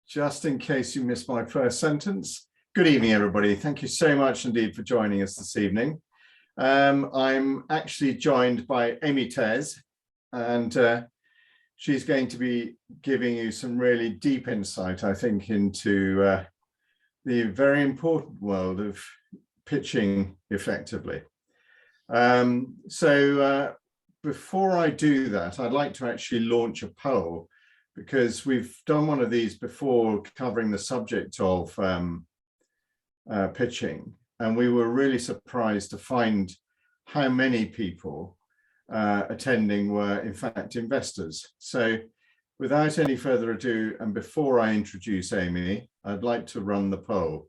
just in case you missed my first sentence, good evening, everybody. Thank you so much indeed for joining us this evening. I'm actually joined by Amy Tez, and she's going to be giving you some really deep insight, I think, into the very important world of pitching effectively. Before I do that, I'd like to actually launch a poll, because we've done one of these before covering the subject of pitching, and we were really surprised to find how many people attending were in fact investors. So without any further ado, and before I introduce Amy, I'd like to run the poll.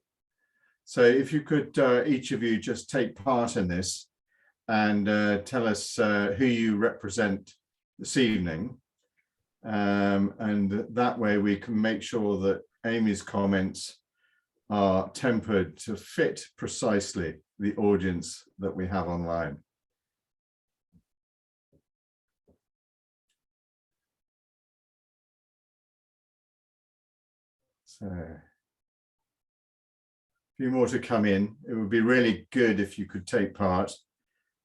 So if you could, each of you, just take part in this and tell us who you represent this evening. And that way we can make sure that Amy's comments are tempered to fit precisely the audience that we have online. So, a few more to come in. It would be really good if you could take part.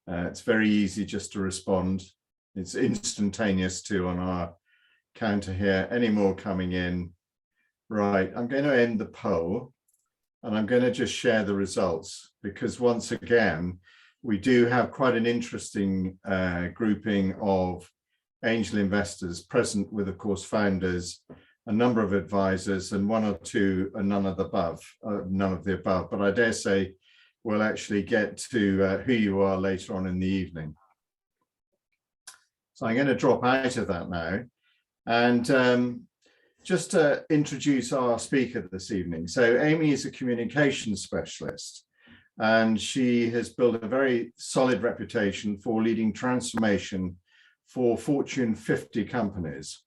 It's very easy just to respond. It's instantaneous too on our counter here. Any more coming in? Right, I'm going to end the poll and I'm going to just share the results, because once again, we do have quite an interesting grouping of angel investors present with, of course, founders, a number of advisors, and one or two are none of the above, but I dare say we'll actually get to who you are later on in the evening. So I'm going to drop out of that now. And just to introduce our speaker this evening. So Amy is a communications specialist, and she has built a very solid reputation for leading transformation for Fortune 50 companies.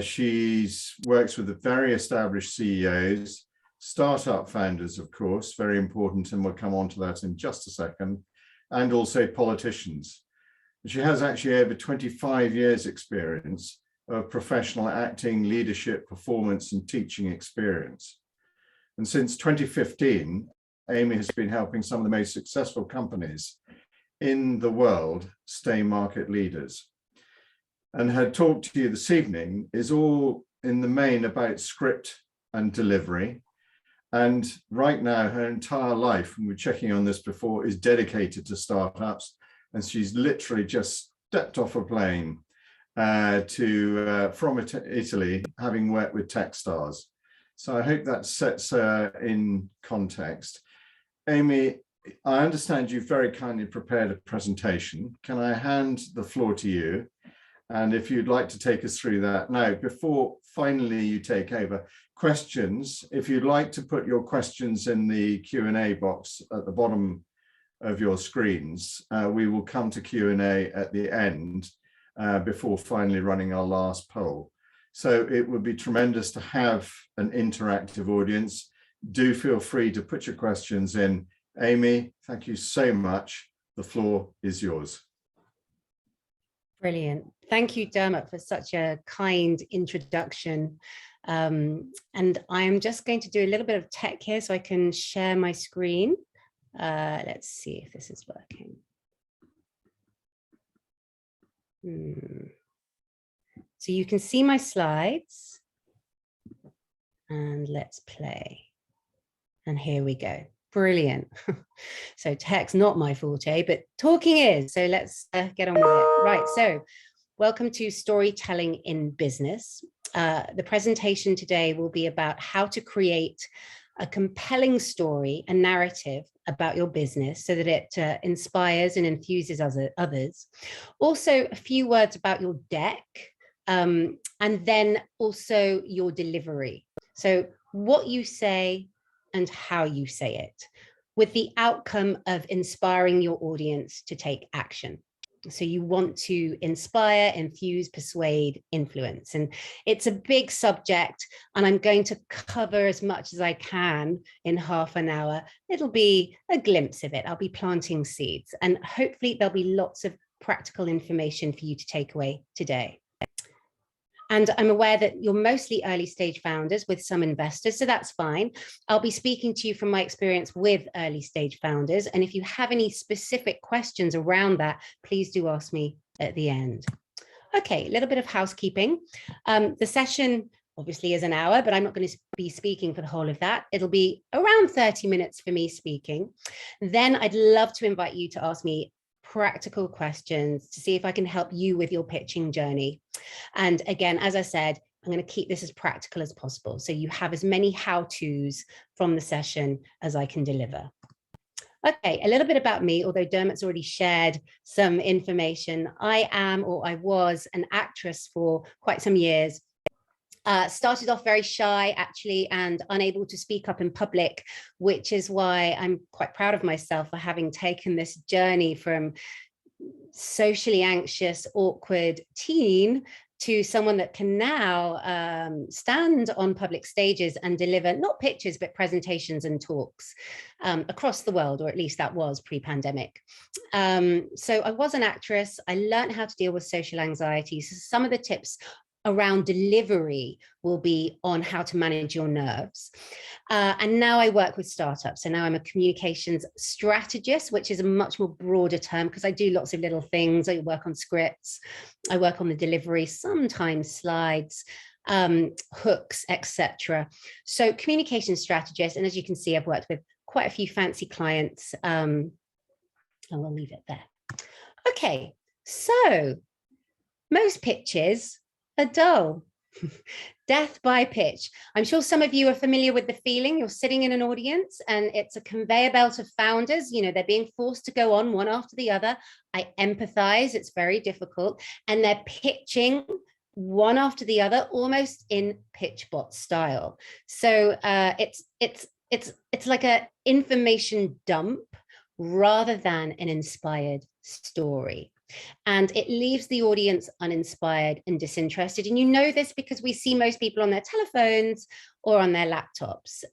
She's works with the very established CEOs, startup founders, of course, very important, and we'll come on to that in just a second, and also politicians. She has actually over 25 years experience of professional acting, leadership, performance, and teaching experience. And since 2015, Amy has been helping some of the most successful companies in the world stay market leaders. And her talk to you this evening is all in the main about script and delivery. And right now, her entire life, and we're checking on this before, is dedicated to startups. And she's literally just stepped off a plane from Italy, having worked with Techstars. So I hope that sets her in context. Amy, I understand you've very kindly prepared a presentation. Can I hand the floor to you? And if you'd like to take us through that. Now, before finally you take over, questions, if you'd like to put your questions in the Q&A box at the bottom of your screens, we will come to Q&A at the end before finally running our last poll. So it would be tremendous to have an interactive audience. Do feel free to put your questions in. Amy, thank you so much. The floor is yours. Brilliant. Thank you, Dermot, for such a kind introduction. And I'm just going to do a little bit of tech here so I can share my screen. Let's see if this is working. So you can see my slides. And let's play. And here we go. Brilliant. So tech's not my forte, but talking is. So let's get on with it. Right. So welcome to Storytelling in Business. The presentation today will be about how to create a compelling story and narrative about your business so that it inspires and enthuses others. Also, a few words about your deck, and then also your delivery. So what you say and how you say it, with the outcome of inspiring your audience to take action. So you want to inspire, infuse, persuade, influence. And it's a big subject, and I'm going to cover as much as I can in half an hour. It'll be a glimpse of it. I'll be planting seeds, and hopefully there'll be lots of practical information for you to take away today. And I'm aware that you're mostly early stage founders with some investors, so that's fine. I'll be speaking to you from my experience with early stage founders. And if you have any specific questions around that, please do ask me at the end. Okay, a little bit of housekeeping. The session obviously is an hour, but I'm not going to be speaking for the whole of that. It'll be around 30 minutes for me speaking. Then I'd love to invite you to ask me practical questions to see if I can help you with your pitching journey. And again, as I said, I'm going to keep this as practical as possible, so you have as many how-tos from the session as I can deliver. Okay, a little bit about me, although Dermot's already shared some information. I am, or I was, an actress for quite some years. Started off very shy, actually, and unable to speak up in public, which is why I'm quite proud of myself for having taken this journey from socially anxious, awkward teen to someone that can now stand on public stages and deliver not pitches, but presentations and talks across the world, or at least that was pre-pandemic. So I was an actress. I learned how to deal with social anxiety. So some of the tips around delivery will be on how to manage your nerves. And now I work with startups. So now I'm a communications strategist, which is a much more broader term because I do lots of little things. I work on scripts, I work on the delivery, sometimes slides, hooks, etc. So communication strategist. And as you can see, I've worked with quite a few fancy clients. And we'll leave it there. Okay, so most pitches are dull. Death by pitch. I'm sure some of you are familiar with the feeling. You're sitting in an audience and it's a conveyor belt of founders. You know, they're being forced to go on one after the other. I empathize. It's very difficult. And they're pitching one after the other, almost in PitchBot style. So it's like an information dump rather than an inspired story. And it leaves the audience uninspired and disinterested. And you know this because we see most people on their telephones or on their laptops,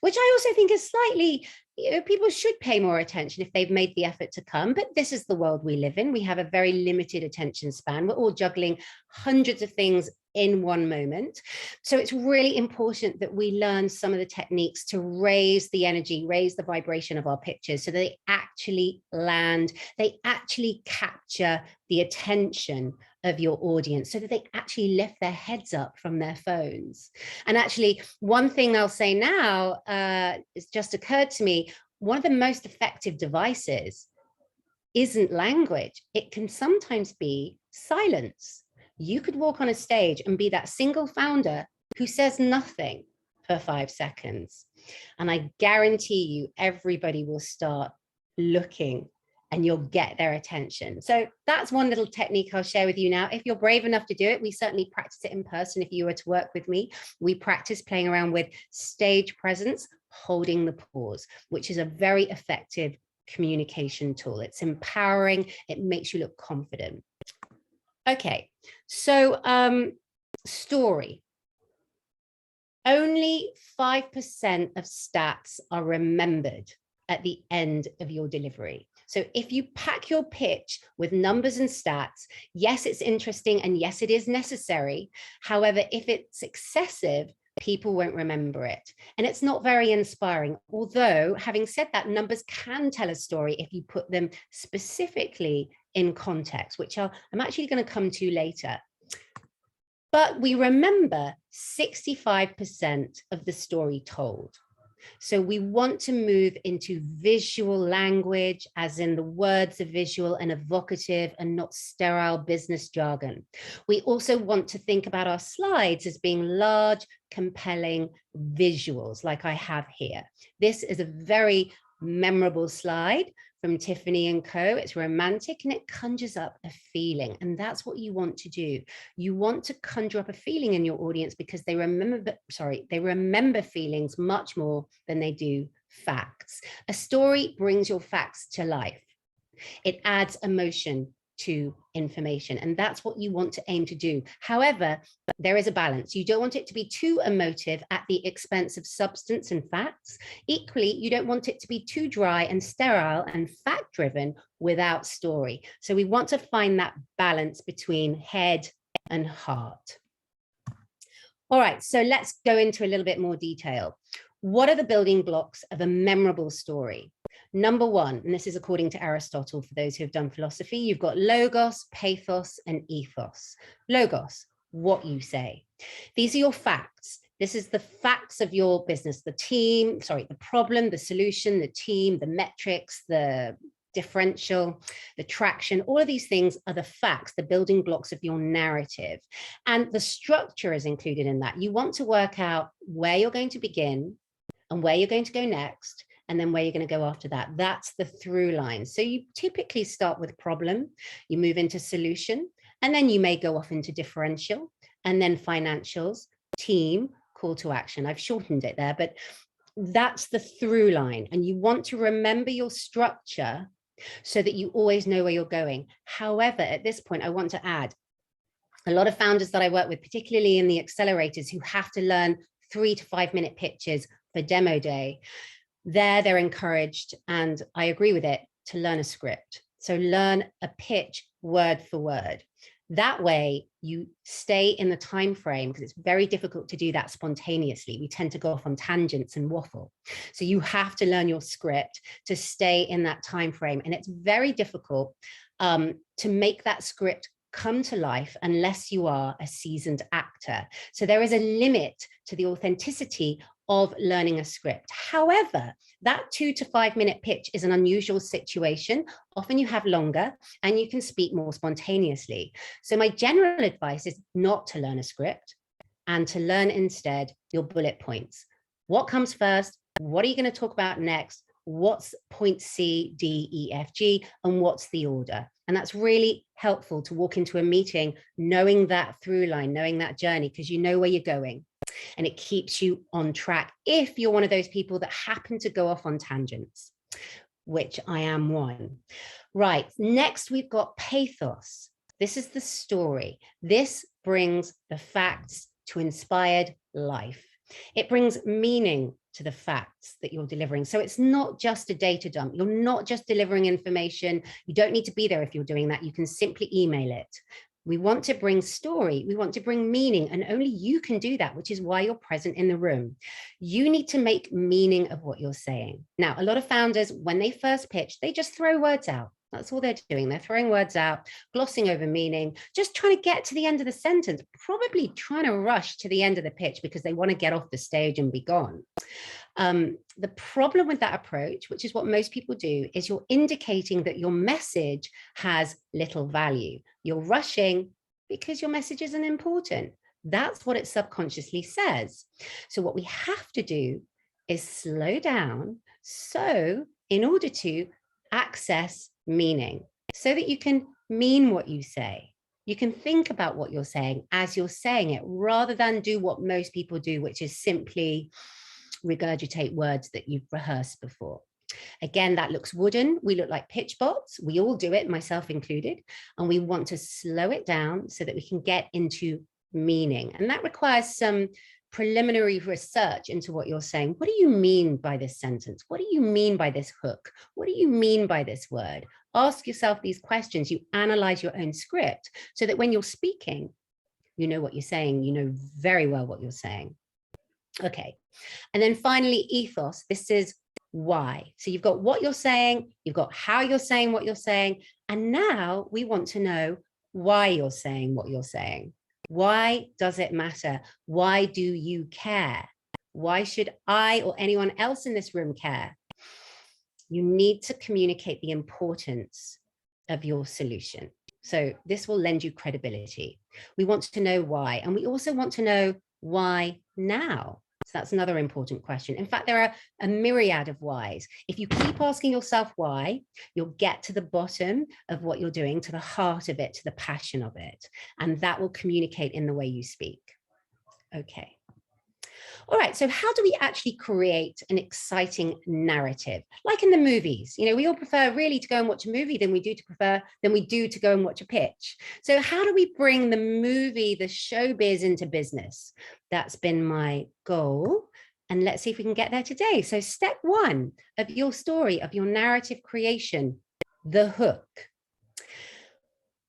which I also think is slightly, you know, people should pay more attention if they've made the effort to come. But this is the world we live in. We have a very limited attention span. We're all juggling hundreds of things in one moment. So it's really important that we learn some of the techniques to raise the energy, raise the vibration of our pitches so that they actually land, they actually capture the attention of your audience so that they actually lift their heads up from their phones. And actually, one thing I'll say now has just occurred to me, one of the most effective devices isn't language. It can sometimes be silence. You could walk on a stage and be that single founder who says nothing for 5 seconds. And I guarantee you, everybody will start looking and you'll get their attention. So that's one little technique I'll share with you now. If you're brave enough to do it, we certainly practice it in person. If you were to work with me, we practice playing around with stage presence, holding the pause, which is a very effective communication tool. It's empowering. It makes you look confident. Okay, so story. Only 5% of stats are remembered at the end of your delivery. So if you pack your pitch with numbers and stats, yes, it's interesting and yes, it is necessary. However, if it's excessive, people won't remember it. And it's not very inspiring. Although, having said that, numbers can tell a story if you put them specifically in context, which I'm actually going to come to later. But we remember 65% of the story told. So we want to move into visual language, as in the words are visual and evocative and not sterile business jargon. We also want to think about our slides as being large, compelling visuals like I have here. This is a very memorable slide from Tiffany & Co. It's romantic and it conjures up a feeling. And that's what you want to do. You want to conjure up a feeling in your audience because they remember feelings much more than they do facts. A story brings your facts to life. It adds emotion to information, and that's what you want to aim to do. However, there is a balance. You don't want it to be too emotive at the expense of substance and facts. Equally, you don't want it to be too dry and sterile and fact-driven without story. So we want to find that balance between head and heart. All right, so let's go into a little bit more detail. What are the building blocks of a memorable story? Number one, and this is according to Aristotle, for those who have done philosophy, you've got logos, pathos, and ethos. Logos, what you say. These are your facts. This is the facts of your business, the team, sorry, the problem, the solution, the team, the metrics, the differential, the traction, all of these things are the facts, the building blocks of your narrative. And the structure is included in that. You want to work out where you're going to begin and where you're going to go next, and then where you're going to go after that. That's the through line. So you typically start with problem, you move into solution, and then you may go off into differential, and then financials, team, call to action. I've shortened it there, but that's the through line. And you want to remember your structure so that you always know where you're going. However, at this point, I want to add, a lot of founders that I work with, particularly in the accelerators, who have to learn 3 to 5 minute pitches for demo day, they're encouraged, and I agree with it, to learn a script. So learn a pitch word for word. That way you stay in the time frame, because it's very difficult to do that spontaneously. We tend to go off on tangents and waffle. So you have to learn your script to stay in that time frame. And it's very difficult to make that script come to life unless you are a seasoned actor. So there is a limit to the authenticity of learning a script. However, that 2 to 5 minute pitch is an unusual situation. Often you have longer and you can speak more spontaneously. So my general advice is not to learn a script and to learn instead your bullet points. What comes first? What are you going to talk about next? What's point C, D, E, F, G, and what's the order? And that's really helpful to walk into a meeting knowing that through line, knowing that journey, because you know where you're going. And it keeps you on track if you're one of those people that happen to go off on tangents, which I am one. Right, next we've got pathos. This is the story. This brings the facts to inspired life. It brings meaning to the facts that you're delivering. So it's not just a data dump. You're not just delivering information. You don't need to be there if you're doing that. You can simply email it. We want to bring story, we want to bring meaning, and only you can do that, which is why you're present in the room. You need to make meaning of what you're saying. Now, a lot of founders, when they first pitch, they just throw words out. That's all they're doing. They're throwing words out, glossing over meaning, just trying to get to the end of the sentence, probably trying to rush to the end of the pitch because they want to get off the stage and be gone. The problem with that approach, which is what most people do, is you're indicating that your message has little value. You're rushing because your message isn't important. That's what it subconsciously says. So what we have to do is slow down. So in order to access meaning, so that you can mean what you say, you can think about what you're saying as you're saying it, rather than do what most people do, which is simply regurgitate words that you've rehearsed before. Again, that looks wooden. We look like pitch bots. We all do it, myself included. And we want to slow it down so that we can get into meaning. And that requires some preliminary research into what you're saying. What do you mean by this sentence? What do you mean by this hook? What do you mean by this word? Ask yourself these questions. You analyze your own script so that when you're speaking, you know what you're saying. You know very well what you're saying. Okay. And then finally, ethos. This is why. So you've got what you're saying, you've got how you're saying what you're saying, and now we want to know why you're saying what you're saying. Why does it matter? Why do you care? Why should I or anyone else in this room care? You need to communicate the importance of your solution. So this will lend you credibility. We want to know why, and we also want to know why now. So that's another important question. In fact, there are a myriad of whys. If you keep asking yourself why, you'll get to the bottom of what you're doing, to the heart of it, to the passion of it. And that will communicate in the way you speak. Okay. All right, so how do we actually create an exciting narrative? Like in the movies, you know, we all prefer really to go and watch a movie than we do to go and watch a pitch. So how do we bring the movie, the showbiz into business? That's been my goal. And let's see if we can get there today. So step one of your story, of your narrative creation, the hook.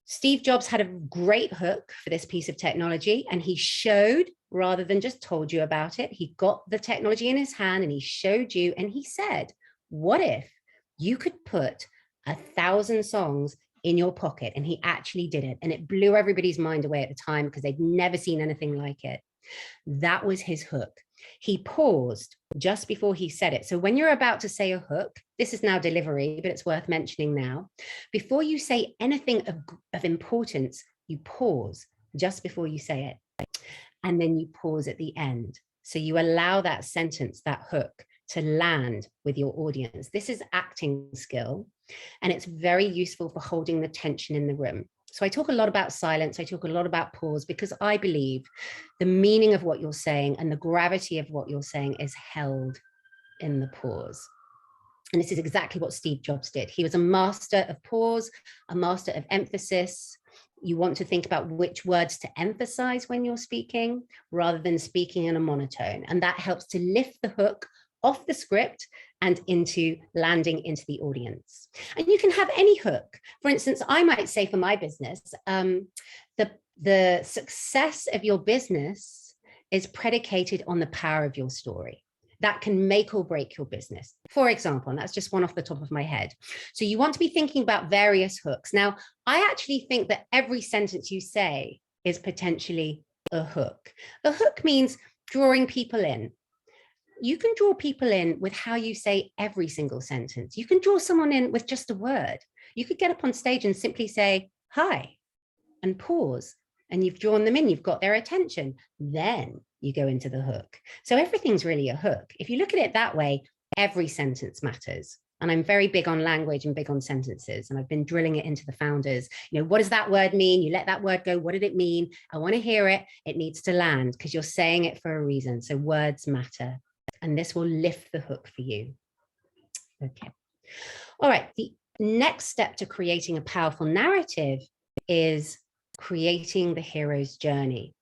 Steve Jobs had a great hook for this piece of technology, and he showed rather than just told you about it. He got the technology in his hand and he showed you, and he said, what if you could put 1,000 songs in your pocket? And he actually did it. And it blew everybody's mind away at the time because they'd never seen anything like it. That was his hook. He paused just before he said it. So when you're about to say a hook, this is now delivery, but it's worth mentioning now. Before you say anything of importance, you pause just before you say it. And then you pause at the end. So you allow that sentence, that hook, to land with your audience. This is acting skill, and it's very useful for holding the tension in the room. So I talk a lot about silence. I talk a lot about pause, because I believe the meaning of what you're saying and the gravity of what you're saying is held in the pause. And this is exactly what Steve Jobs did. He was a master of pause, a master of emphasis. You want to think about which words to emphasize when you're speaking, rather than speaking in a monotone. And that helps to lift the hook off the script and into landing into the audience. And you can have any hook. For instance, I might say for my business, the success of your business is predicated on the power of your story. That can make or break your business. For example, and that's just one off the top of my head. So you want to be thinking about various hooks. Now, I actually think that every sentence you say is potentially a hook. A hook means drawing people in. You can draw people in with how you say every single sentence. You can draw someone in with just a word. You could get up on stage and simply say, hi, and pause, and you've drawn them in, you've got their attention. Then you go into the hook. So everything's really a hook. If you look at it that way, every sentence matters. And I'm very big on language and big on sentences. And I've been drilling it into the founders. You know, what does that word mean? You let that word go. What did it mean? I want to hear it. It needs to land because you're saying it for a reason. So words matter. And this will lift the hook for you. Okay. All right. The next step to creating a powerful narrative is creating the hero's journey.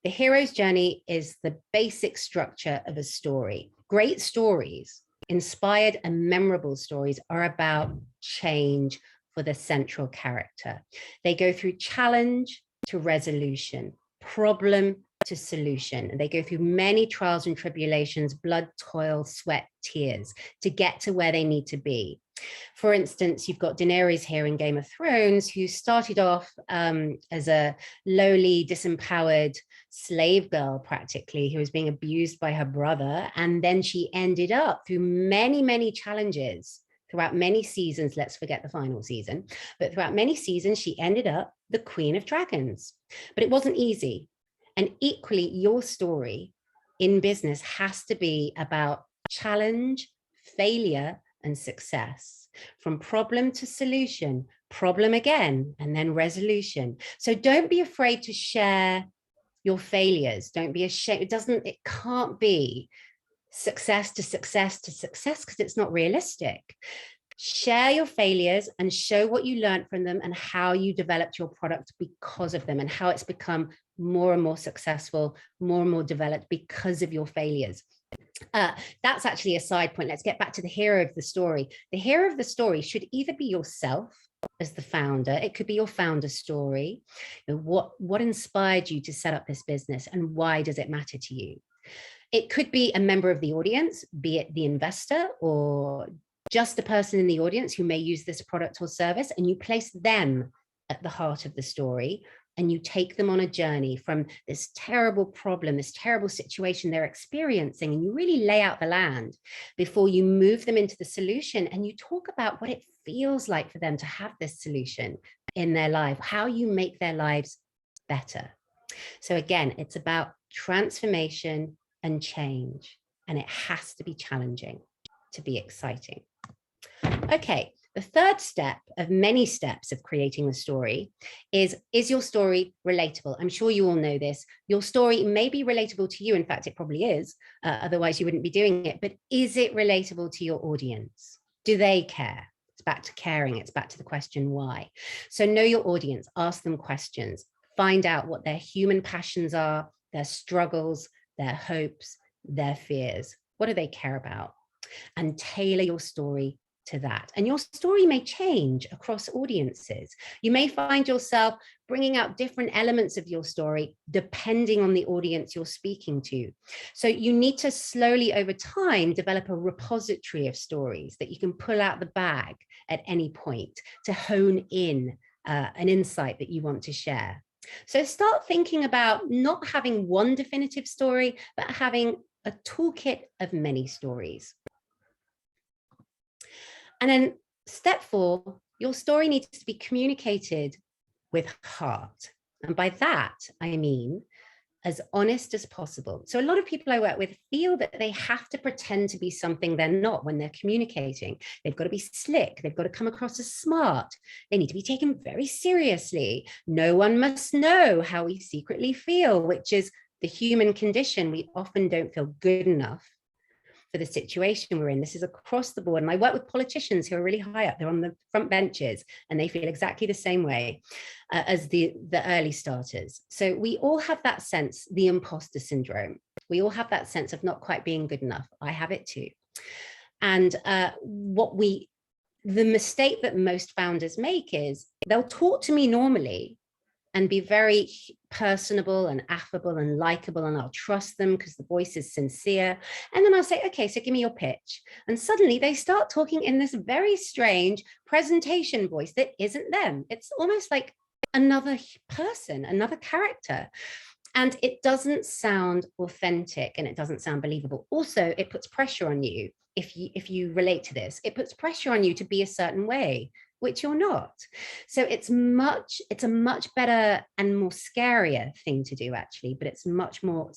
The hero's journey is the basic structure of a story. Great stories, inspired and memorable stories, are about change for the central character. They go through challenge to resolution, problem to solution. And they go through many trials and tribulations, blood, toil, sweat, tears to get to where they need to be. For instance, you've got Daenerys here in Game of Thrones, who started off as a lowly, disempowered slave girl, practically, who was being abused by her brother. And then she ended up through many, many challenges throughout many seasons. Let's forget the final season, but throughout many seasons, she ended up the Queen of Dragons. But it wasn't easy. And equally, your story in business has to be about challenge, failure, and success. From problem to solution, problem again, and then resolution. So don't be afraid to share your failures. Don't be ashamed. It can't be success to success to success, because it's not realistic. Share your failures and show what you learned from them and how you developed your product because of them, and how it's become more and more successful, more and more developed because of your failures. That's actually a side point. Let's get back to the hero of the story. The hero of the story should either be yourself as the founder. It could be your founder story. You know, what inspired you to set up this business, and why does it matter to you? It could be a member of the audience, be it the investor or just the person in the audience who may use this product or service, and you place them at the heart of the story, and you take them on a journey from this terrible problem, this terrible situation they're experiencing, and you really lay out the land before you move them into the solution, and you talk about what it feels like for them to have this solution in their life, how you make their lives better. So again, it's about transformation and change, and it has to be challenging to be exciting. Okay, the third step of many steps of creating a story is your story relatable? I'm sure you all know this. Your story may be relatable to you. In fact, it probably is. Otherwise, you wouldn't be doing it. But is it relatable to your audience? Do they care? It's back to caring. It's back to the question why. So know your audience. Ask them questions. Find out what their human passions are, their struggles, their hopes, their fears. What do they care about? And tailor your story to that. And your story may change across audiences. You may find yourself bringing out different elements of your story depending on the audience you're speaking to. So you need to slowly over time develop a repository of stories that you can pull out the bag at any point to hone in an insight that you want to share. So start thinking about not having one definitive story, but having a toolkit of many stories. And then step 4, your story needs to be communicated with heart. And by that, I mean as honest as possible. So a lot of people I work with feel that they have to pretend to be something they're not when they're communicating. They've got to be slick. They've got to come across as smart. They need to be taken very seriously. No one must know how we secretly feel, which is the human condition. We often don't feel good enough for the situation we're in. This is across the board. And I work with politicians who are really high up. They're on the front benches and they feel exactly the same way as the early starters. So we all have that sense, the imposter syndrome. We all have that sense of not quite being good enough. I have it too. And the mistake that most founders make is they'll talk to me normally and be very personable and affable and likable, and I'll trust them because the voice is sincere. And then I'll say, okay, so give me your pitch. And suddenly they start talking in this very strange presentation voice that isn't them. It's almost like another person, another character. And it doesn't sound authentic and it doesn't sound believable. Also, it puts pressure on you. If you relate to this, it puts pressure on you to be a certain way, which you're not. So it's a much better and more scarier thing to do, actually, but it's much more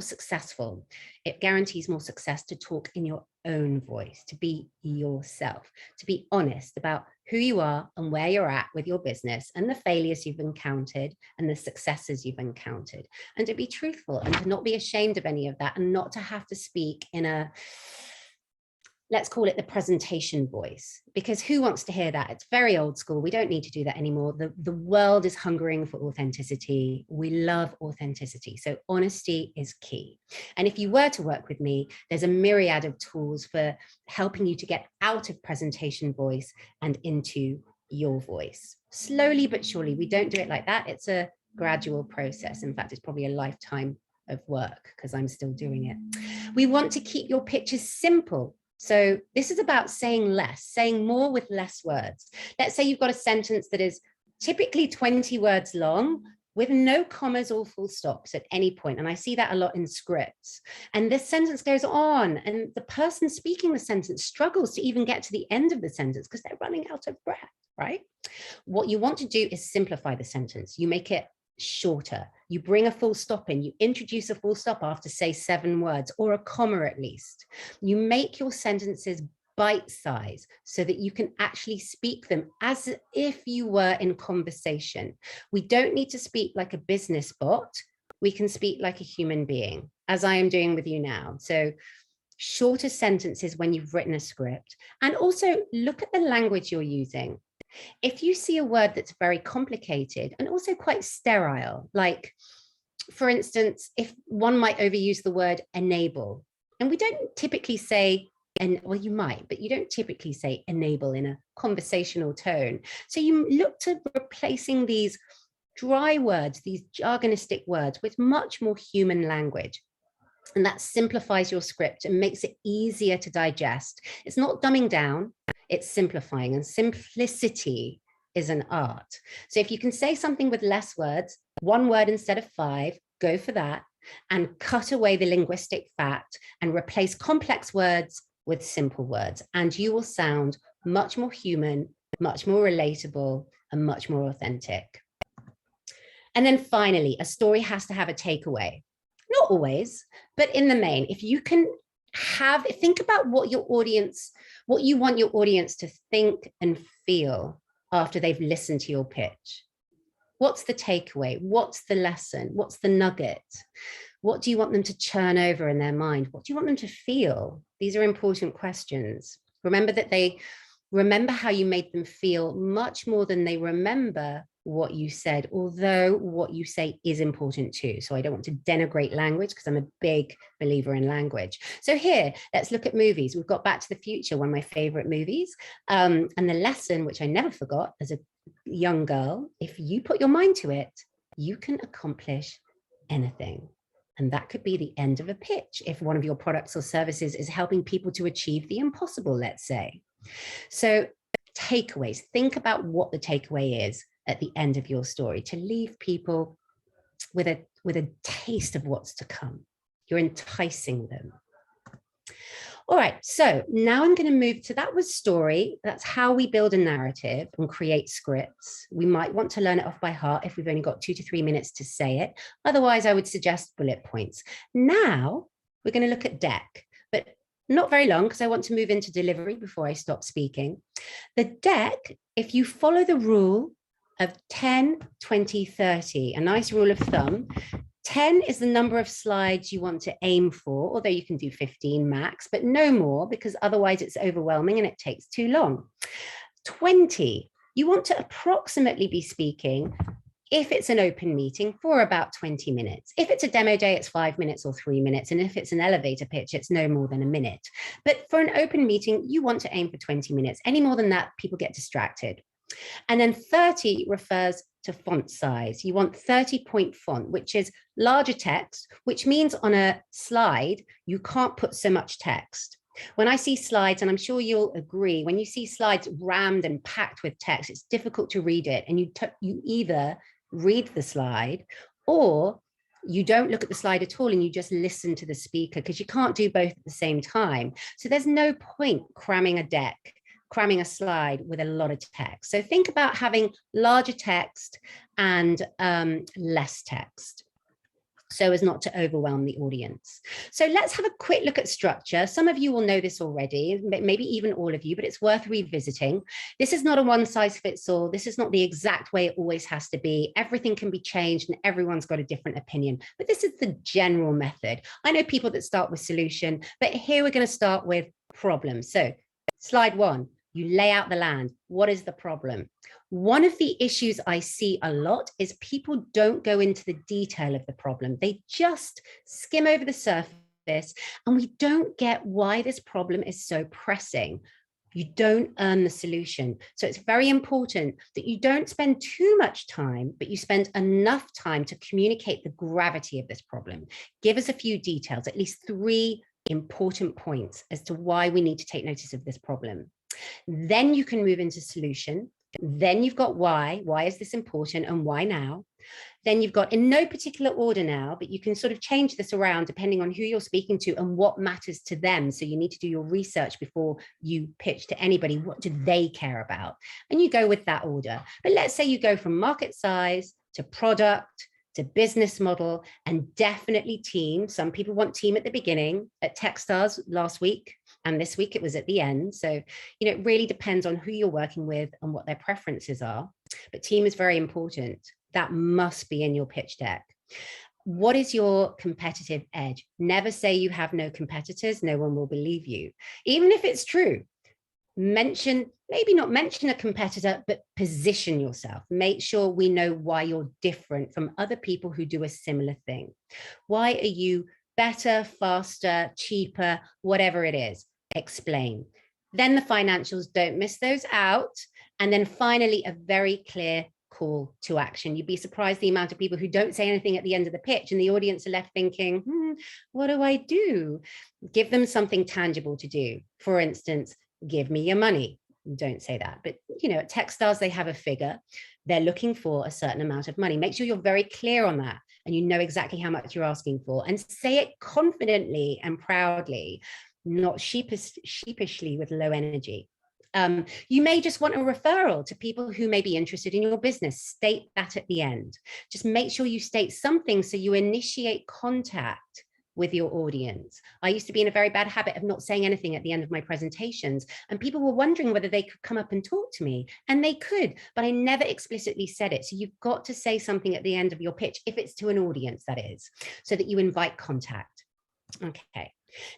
successful. It guarantees more success to talk in your own voice, to be yourself, to be honest about who you are and where you're at with your business and the failures you've encountered and the successes you've encountered, and to be truthful and to not be ashamed of any of that, and not to have to speak in a, let's call it the presentation voice, because who wants to hear that? It's very old school. We don't need to do that anymore. The world is hungering for authenticity. We love authenticity. So honesty is key. And if you were to work with me, there's a myriad of tools for helping you to get out of presentation voice and into your voice. Slowly but surely. We don't do it like that. It's a gradual process. In fact, it's probably a lifetime of work because I'm still doing it. We want to keep your pitches simple. So this is about saying less, saying more with less words. Let's say you've got a sentence that is typically 20 words long with no commas or full stops at any point. And I see that a lot in scripts. And this sentence goes on and the person speaking the sentence struggles to even get to the end of the sentence because they're running out of breath, right? What you want to do is simplify the sentence. You make it shorter. You bring a full stop in, you introduce a full stop after, say, 7 words or a comma at least. You make your sentences bite size so that you can actually speak them as if you were in conversation. We don't need to speak like a business bot. We can speak like a human being, as I am doing with you now. So shorter sentences when you've written a script, and also look at the language you're using. If you see a word that's very complicated and also quite sterile, like, for instance, if one might overuse the word enable, and we don't typically say, and well, you might, but you don't typically say enable in a conversational tone. So you look to replacing these dry words, these jargonistic words, with much more human language. And that simplifies your script and makes it easier to digest. It's not dumbing down, it's simplifying, and simplicity is an art. So if you can say something with less words, 1 word instead of 5, go for that, and cut away the linguistic fat and replace complex words with simple words. And you will sound much more human, much more relatable, and much more authentic. And then finally, a story has to have a takeaway. Not always, but in the main, if you can think about what you want your audience to think and feel after they've listened to your pitch. What's the takeaway? What's the lesson? What's the nugget? What do you want them to churn over in their mind? What do you want them to feel? These are important questions. Remember that they remember how you made them feel much more than they remember what you said, although what you say is important too. So I don't want to denigrate language because I'm a big believer in language. So here, let's look at movies. We've got Back to the Future, one of my favorite movies. And the lesson, which I never forgot as a young girl, if you put your mind to it, you can accomplish anything. And that could be the end of a pitch if one of your products or services is helping people to achieve the impossible, let's say. So takeaways, think about what the takeaway is at the end of your story to leave people with a taste of what's to come. You're enticing them. All right, so now I'm going to move to, that was story. That's how we build a narrative and create scripts. We might want to learn it off by heart if we've only got 2 to 3 minutes to say it. Otherwise, I would suggest bullet points. Now we're going to look at deck, but not very long because I want to move into delivery before I stop speaking. The deck, if you follow the rule of 10, 20, 30, a nice rule of thumb, 10 is the number of slides you want to aim for, although you can do 15 max, but no more because otherwise it's overwhelming and it takes too long. 20, you want to approximately be speaking, if it's an open meeting, for about 20 minutes. If it's a demo day, it's 5 minutes or 3 minutes. And if it's an elevator pitch, it's no more than a minute. But for an open meeting, you want to aim for 20 minutes. Any more than that, people get distracted. And then 30 refers to font size. You want 30-point font, which is larger text, which means on a slide, you can't put so much text. When I see slides, and I'm sure you'll agree, when you see slides rammed and packed with text, it's difficult to read it. And you either read the slide or you don't look at the slide at all and you just listen to the speaker because you can't do both at the same time. So there's no point cramming a slide with a lot of text. So think about having larger text and less text so as not to overwhelm the audience. So let's have a quick look at structure. Some of you will know this already, maybe even all of you, but it's worth revisiting. This is not a one size fits all. This is not the exact way it always has to be. Everything can be changed and everyone's got a different opinion, but this is the general method. I know people that start with solution, but here we're going to start with problem. So slide 1. You lay out the land. What is the problem? One of the issues I see a lot is people don't go into the detail of the problem. They just skim over the surface and we don't get why this problem is so pressing. You don't earn the solution. So it's very important that you don't spend too much time, but you spend enough time to communicate the gravity of this problem. Give us a few details, at least 3 important points as to why we need to take notice of this problem. Then you can move into solution. Then you've got why is this important and why now? Then you've got, in no particular order now, but you can sort of change this around depending on who you're speaking to and what matters to them. So you need to do your research before you pitch to anybody. What do they care about? And you go with that order. But let's say you go from market size to product to business model and definitely team. Some people want team at the beginning. At Techstars last week and this week it was at the end. So, it really depends on who you're working with and what their preferences are. But team is very important. That must be in your pitch deck. What is your competitive edge? Never say you have no competitors. No one will believe you. Even if it's true, maybe not mention a competitor, but position yourself. Make sure we know why you're different from other people who do a similar thing. Why are you better, faster, cheaper, whatever it is? Explain. Then the financials, don't miss those out. And then finally, a very clear call to action. You'd be surprised the amount of people who don't say anything at the end of the pitch and the audience are left thinking, what do I do? Give them something tangible to do. For instance, give me your money. Don't say that. But, at Techstars, they have a figure. They're looking for a certain amount of money. Make sure you're very clear on that and you know exactly how much you're asking for and say it confidently and proudly, not sheepishly with low energy. You may just want a referral to people who may be interested in your business. State that at the end. Just make sure you state something so you initiate contact with your audience. I used to be in a very bad habit of not saying anything at the end of my presentations, and people were wondering whether they could come up and talk to me, and they could, but I never explicitly said it. So you've got to say something at the end of your pitch, if it's to an audience, that is, so that you invite contact. Okay.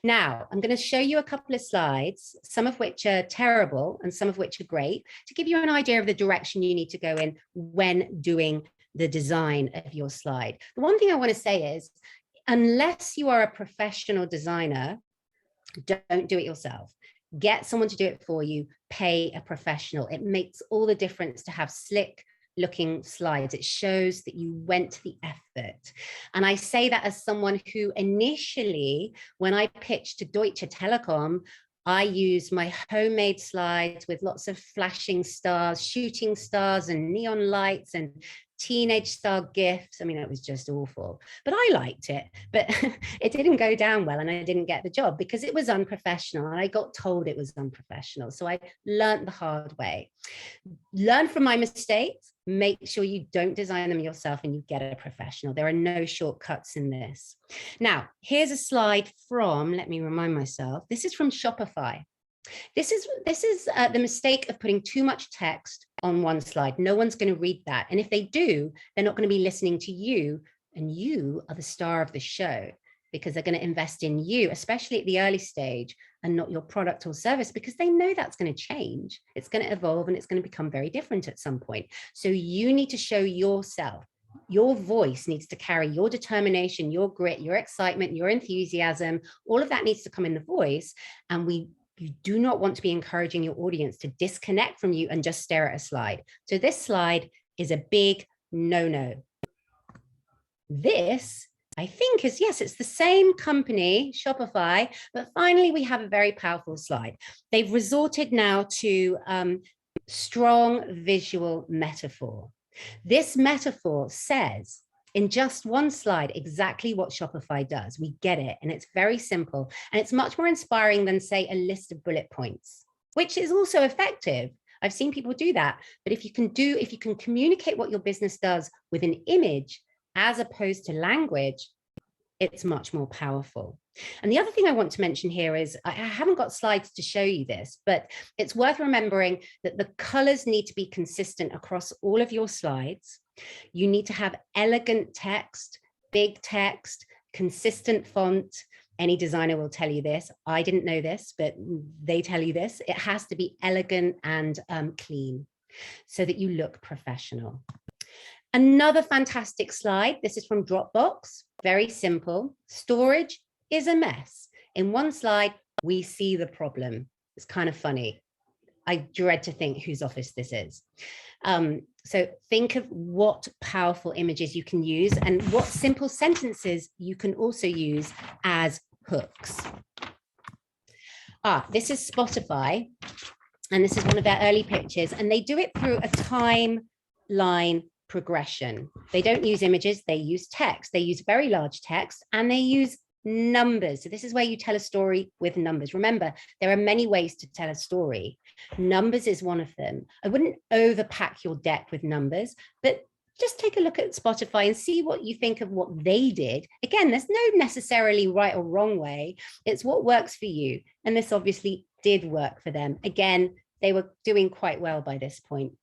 Now, I'm going to show you a couple of slides, some of which are terrible and some of which are great, to give you an idea of the direction you need to go in when doing the design of your slide. The one thing I want to say is, unless you are a professional designer, don't do it yourself. Get someone to do it for you, pay a professional. It makes all the difference to have slick looking slides. It shows that you went to the effort. And I say that as someone who initially, when I pitched to Deutsche Telekom, I used my homemade slides with lots of flashing stars, shooting stars and neon lights and teenage style gifts. I mean, it was just awful, but I liked it, but it didn't go down well and I didn't get the job because it was unprofessional and I got told it was unprofessional. So I learned the hard way. Learn from my mistakes, make sure you don't design them yourself and you get a professional. There are no shortcuts in this. Now, here's a slide from, let me remind myself, this is from Shopify. This is the mistake of putting too much text on one slide. No one's going to read that. And if they do, they're not going to be listening to you. And you are the star of the show because they're going to invest in you, especially at the early stage, and not your product or service, because they know that's going to change. It's going to evolve and it's going to become very different at some point. So you need to show yourself. Your voice needs to carry your determination, your grit, your excitement, your enthusiasm. All of that needs to come in the voice. And you do not want to be encouraging your audience to disconnect from you and just stare at a slide. So this slide is a big no-no. This, I think, is, yes, it's the same company, Shopify, but finally we have a very powerful slide. They've resorted now to strong visual metaphor. This metaphor says, in just one slide, exactly what Shopify does. We get it, and it's very simple, and it's much more inspiring than, say, a list of bullet points, which is also effective. I've seen people do that, but if you can communicate what your business does with an image as opposed to language, it's much more powerful. And the other thing I want to mention here is, I haven't got slides to show you this, but it's worth remembering that the colors need to be consistent across all of your slides. You need to have elegant text, big text, consistent font. Any designer will tell you this. I didn't know this, but they tell you this. It has to be elegant and clean so that you look professional. Another fantastic slide. This is from Dropbox. Very simple. Storage is a mess. In one slide, we see the problem. It's kind of funny. I dread to think whose office this is. So think of what powerful images you can use and what simple sentences you can also use as hooks. This is Spotify, and this is one of their early pictures, and they do it through a timeline progression. They don't use images, they use text. They use very large text and they use numbers. So this is where you tell a story with numbers. Remember, there are many ways to tell a story. Numbers is one of them. I wouldn't overpack your deck with numbers, but just take a look at Spotify and see what you think of what they did. Again, there's no necessarily right or wrong way. It's what works for you. And this obviously did work for them. Again, they were doing quite well by this point.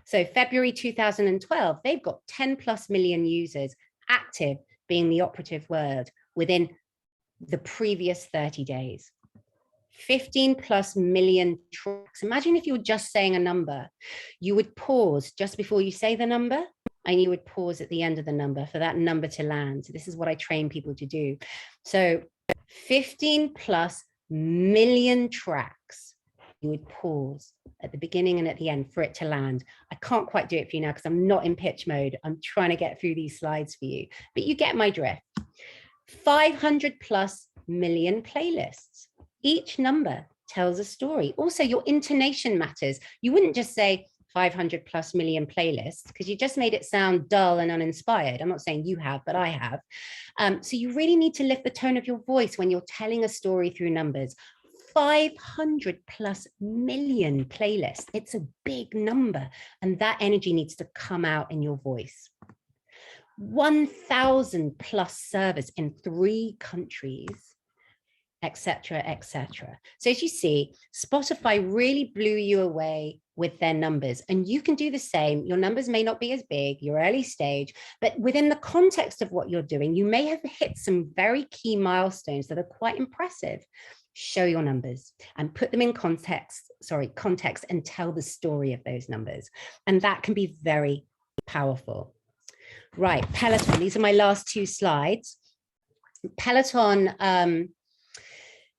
So February 2012, they've got 10+ million users, active being the operative word, within the previous 30 days. 15+ million tracks. Imagine if you were just saying a number, you would pause just before you say the number, and you would pause at the end of the number for that number to land. So this is what I train people to do. So 15+ million tracks. You would pause at the beginning and at the end for it to land. I can't quite do it for you now because I'm not in pitch mode. I'm trying to get through these slides for you, but you get my drift. 500+ million playlists. Each number tells a story. Also, your intonation matters. You wouldn't just say 500+ million playlists because you just made it sound dull and uninspired. I'm not saying you have, but I have. So you really need to lift the tone of your voice when you're telling a story through numbers. 500+ million playlists. It's a big number, and that energy needs to come out in your voice. 1,000+ servers in 3 countries. etc., etc. So as you see, Spotify really blew you away with their numbers, and you can do the same. Your numbers may not be as big, you're early stage, but within the context of what you're doing, you may have hit some very key milestones that are quite impressive. Show your numbers and put them in context and tell the story of those numbers. And that can be very powerful. Right, Peloton, these are my last two slides. Peloton,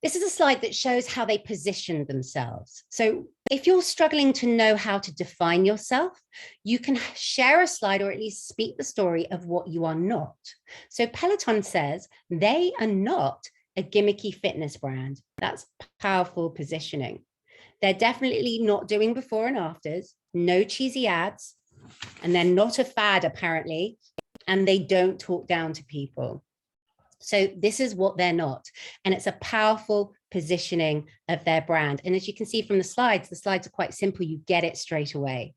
this is a slide that shows how they position themselves. So if you're struggling to know how to define yourself, you can share a slide or at least speak the story of what you are not. So Peloton says they are not a gimmicky fitness brand. That's powerful positioning. They're definitely not doing before and afters, no cheesy ads, and they're not a fad apparently, and they don't talk down to people. So this is what they're not. And it's a powerful positioning of their brand. And as you can see from the slides are quite simple. You get it straight away.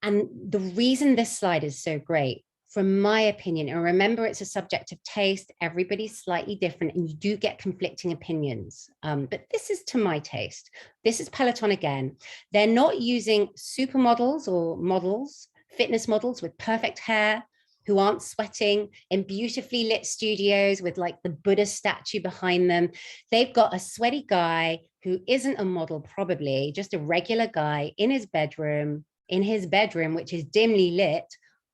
And the reason this slide is so great, from my opinion, and remember, it's a subject of taste, everybody's slightly different, and you do get conflicting opinions. But this is to my taste. This is Peloton again. They're not using supermodels or models, fitness models with perfect hair, who aren't sweating in beautifully lit studios with like the Buddha statue behind them. They've got a sweaty guy who isn't a model, probably just a regular guy in his bedroom, which is dimly lit,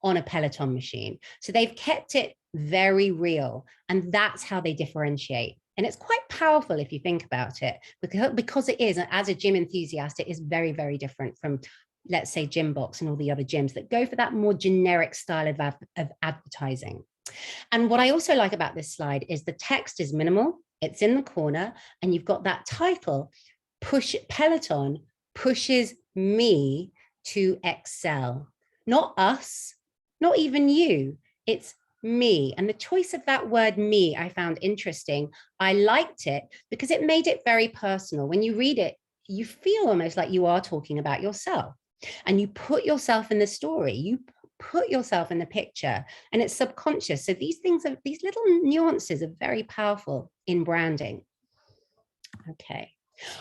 on a Peloton machine. So they've kept it very real, and that's how they differentiate. And it's quite powerful if you think about it, because it is, as a gym enthusiast, it is very, very different from, let's say, Gymbox and all the other gyms that go for that more generic style of advertising. And what I also like about this slide is the text is minimal, it's in the corner, and you've got that title, Peloton pushes me to excel. Not us, not even you, it's me. And the choice of that word me, I found interesting. I liked it because it made it very personal. When you read it, you feel almost like you are talking about yourself. And you put yourself in the story, you put yourself in the picture, and it's subconscious. So these little nuances are very powerful in branding. Okay.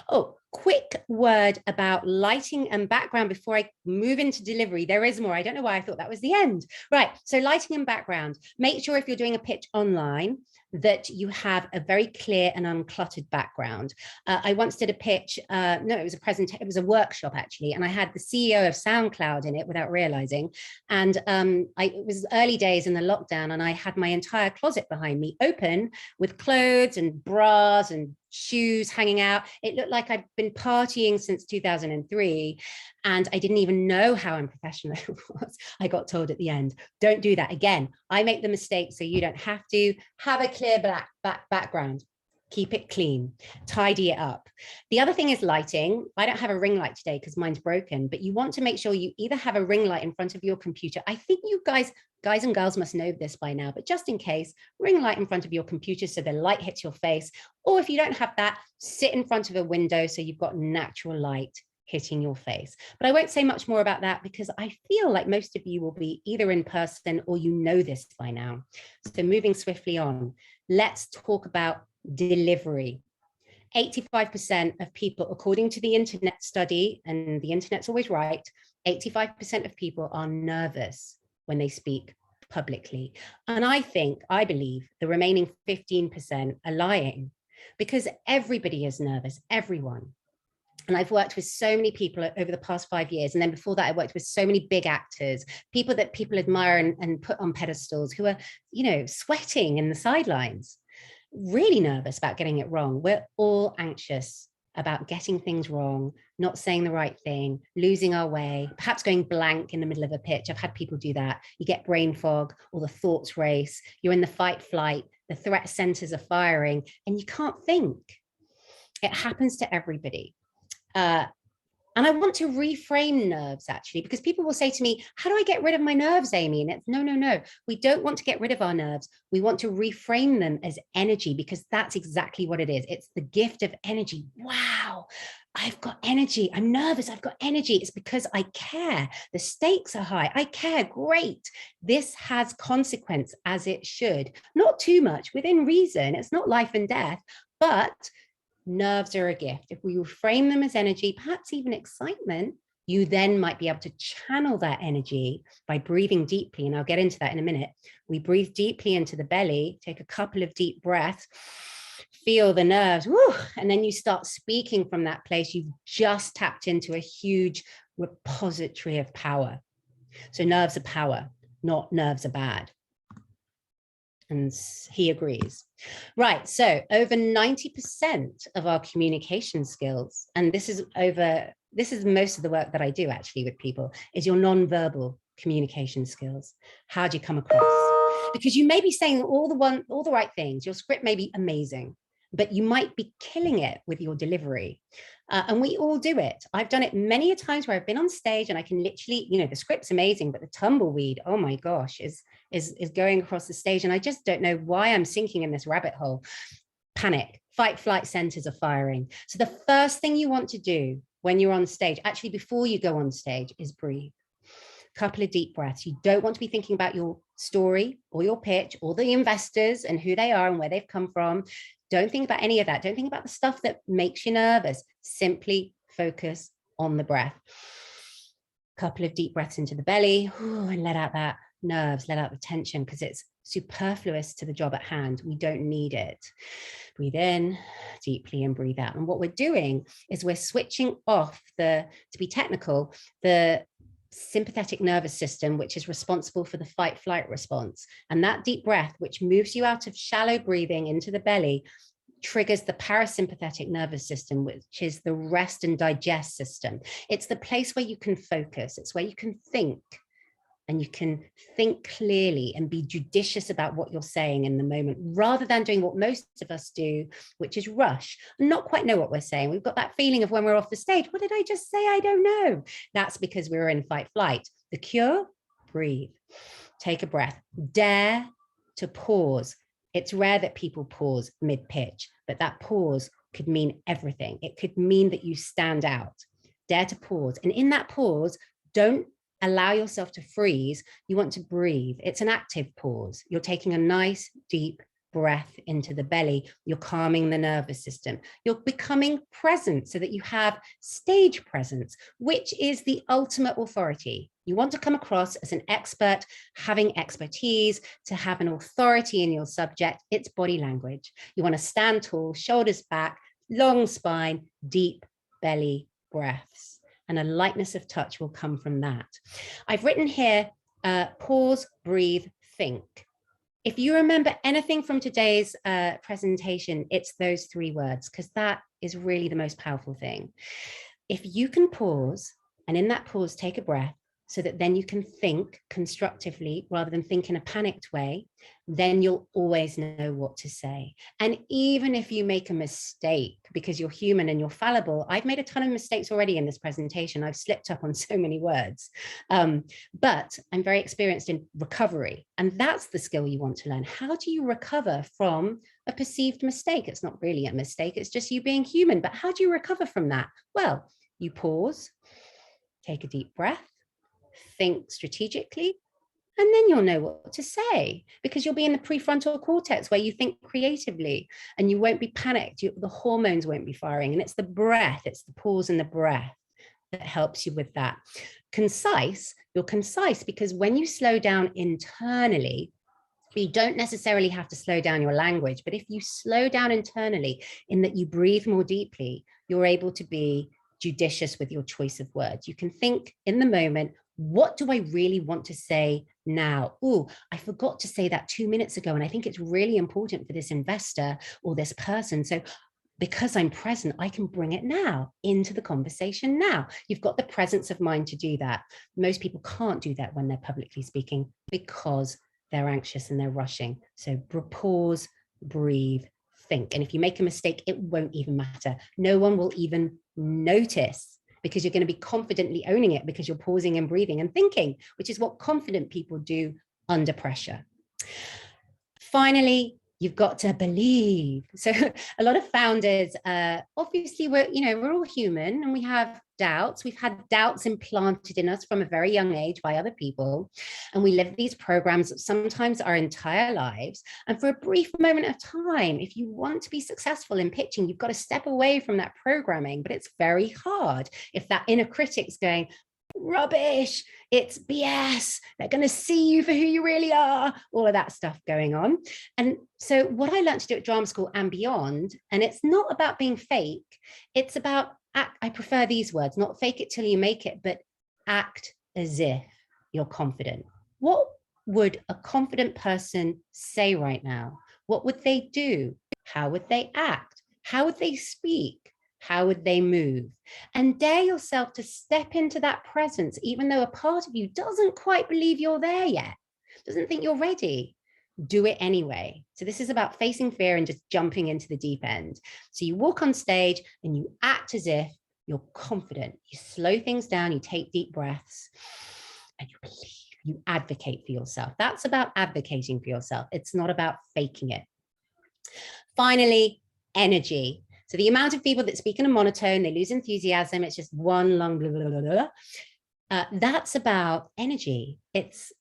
Oh, quick word about lighting and background before I move into delivery. There is more. I don't know why I thought that was the end. Right. So lighting and background. Make sure if you're doing a pitch online that you have a very clear and uncluttered background. I once did a pitch. No, it was a workshop actually, and I had the CEO of SoundCloud in it without realizing. And it was early days in the lockdown, and I had my entire closet behind me open with clothes and bras and shoes hanging out. It looked like I'd been partying since 2003, and I didn't even know how unprofessional it was. I got told at the end, don't do that again. I make the mistake so you don't have to. Have a clear black background. Keep it clean, tidy it up. The other thing is lighting. I don't have a ring light today because mine's broken, but you want to make sure you either have a ring light in front of your computer. I think you guys and girls must know this by now, but just in case, ring light in front of your computer so the light hits your face. Or if you don't have that, sit in front of a window so you've got natural light hitting your face. But I won't say much more about that because I feel like most of you will be either in person or you know this by now. So moving swiftly on, let's talk about delivery. 85% of people, according to the internet study, and the internet's always right, 85% of people are nervous when they speak publicly. And I believe the remaining 15% are lying, because everybody is nervous, everyone. And I've worked with so many people over the past 5 years. And then before that, I worked with so many big actors, people that people admire and put on pedestals, who are, sweating in the sidelines, really nervous about getting it wrong. We're all anxious about getting things wrong, not saying the right thing, losing our way, perhaps going blank in the middle of a pitch. I've had people do that. You get brain fog, or the thoughts race. You're in the fight flight, the threat centers are firing, and you can't think. It happens to everybody. And I want to reframe nerves, actually, because people will say to me, how do I get rid of my nerves, Amy? And it's no. We don't want to get rid of our nerves. We want to reframe them as energy, because that's exactly what it is. It's the gift of energy. Wow. I've got energy. I'm nervous. I've got energy. It's because I care. The stakes are high. I care. Great. This has consequence, as it should. Not too much, within reason. It's not life and death, but nerves are a gift. If we reframe them as energy, perhaps even excitement, you then might be able to channel that energy by breathing deeply. And I'll get into that in a minute. We breathe deeply into the belly, take a couple of deep breaths, feel the nerves, woo, and then you start speaking from that place. You've just tapped into a huge repository of power. So nerves are power, not nerves are bad. And he agrees. Right, so over 90% of our communication skills, and this is most of the work that I do actually with people, is your non-verbal communication skills. How do you come across? Because you may be saying all the right things, your script may be amazing, but you might be killing it with your delivery. And we all do it. I've done it many a times where I've been on stage and I can literally, the script's amazing, but the tumbleweed, oh my gosh, is going across the stage. And I just don't know why I'm sinking in this rabbit hole. Panic, fight, flight centers are firing. So the first thing you want to do when you're on stage, actually before you go on stage, is breathe. Couple of deep breaths. You don't want to be thinking about your story or your pitch or the investors and who they are and where they've come from. Don't think about any of that. Don't think about the stuff that makes you nervous. Simply focus on the breath. Couple of deep breaths into the belly and let out that nerves, let out the tension, because it's superfluous to the job at hand. We don't need it. Breathe in deeply and breathe out. And what we're doing is we're switching off to be technical, the sympathetic nervous system, which is responsible for the fight flight response. And that deep breath, which moves you out of shallow breathing into the belly, triggers the parasympathetic nervous system, which is the rest and digest system. It's the place where you can focus. It's where you can think, and you can think clearly and be judicious about what you're saying in the moment, rather than doing what most of us do, which is rush and not quite know what we're saying. We've got that feeling of when we're off the stage, what did I just say? I don't know. That's because we're in fight flight. The cure, breathe, take a breath, dare to pause. It's rare that people pause mid-pitch, but that pause could mean everything. It could mean that you stand out. Dare to pause. And in that pause, don't allow yourself to freeze. You want to breathe. It's an active pause. You're taking a nice deep breath into the belly. You're calming the nervous system. You're becoming present so that you have stage presence, which is the ultimate authority. You want to come across as an expert, having expertise, to have an authority in your subject. It's body language. You want to stand tall, shoulders back, long spine, deep belly breaths. And a lightness of touch will come from that. I've written here, pause, breathe, think. If you remember anything from today's presentation, it's those three words, because that is really the most powerful thing. If you can pause, and in that pause, take a breath, so that then you can think constructively rather than think in a panicked way, then you'll always know what to say. And even if you make a mistake, because you're human and you're fallible, I've made a ton of mistakes already in this presentation. I've slipped up on so many words, but I'm very experienced in recovery. And that's the skill you want to learn. How do you recover from a perceived mistake? It's not really a mistake, it's just you being human. But how do you recover from that? Well, you pause, take a deep breath, think strategically, and then you'll know what to say, because you'll be in the prefrontal cortex where you think creatively and you won't be panicked. The hormones won't be firing. And it's the breath, it's the pause and the breath that helps you with that. Concise, you're concise because when you slow down internally, you don't necessarily have to slow down your language, but if you slow down internally in that you breathe more deeply, you're able to be judicious with your choice of words. You can think in the moment, what do I really want to say now? Oh, I forgot to say that 2 minutes ago. And I think it's really important for this investor or this person. So because I'm present, I can bring it now into the conversation now. You've got the presence of mind to do that. Most people can't do that when they're publicly speaking because they're anxious and they're rushing. So pause, breathe, think. And if you make a mistake, it won't even matter. No one will even notice, because you're going to be confidently owning it because you're pausing and breathing and thinking, which is what confident people do under pressure. Finally, You've got to believe. So a lot of founders, obviously we're all human and we have doubts. We've had doubts implanted in us from a very young age by other people. And we live these programs sometimes our entire lives. And for a brief moment of time, if you want to be successful in pitching, you've got to step away from that programming, but it's very hard if that inner critic's going, rubbish, it's BS, they're going to see you for who you really are, all of that stuff going on. And so what I learned to do at drama school and beyond, and it's not about being fake, it's about act, I prefer these words, not fake it till you make it, but act as if you're confident. What would a confident person say right now? What would they do? How would they act? How would they speak? How would they move? And dare yourself to step into that presence, even though a part of you doesn't quite believe you're there yet, doesn't think you're ready. Do it anyway. So this is about facing fear and just jumping into the deep end. So you walk on stage and you act as if you're confident. You slow things down, you take deep breaths, and you believe, you advocate for yourself. That's about advocating for yourself. It's not about faking it. Finally, energy. So the amount of people that speak in a monotone, they lose enthusiasm, it's just one long blah, blah, blah, blah. That's about energy. It's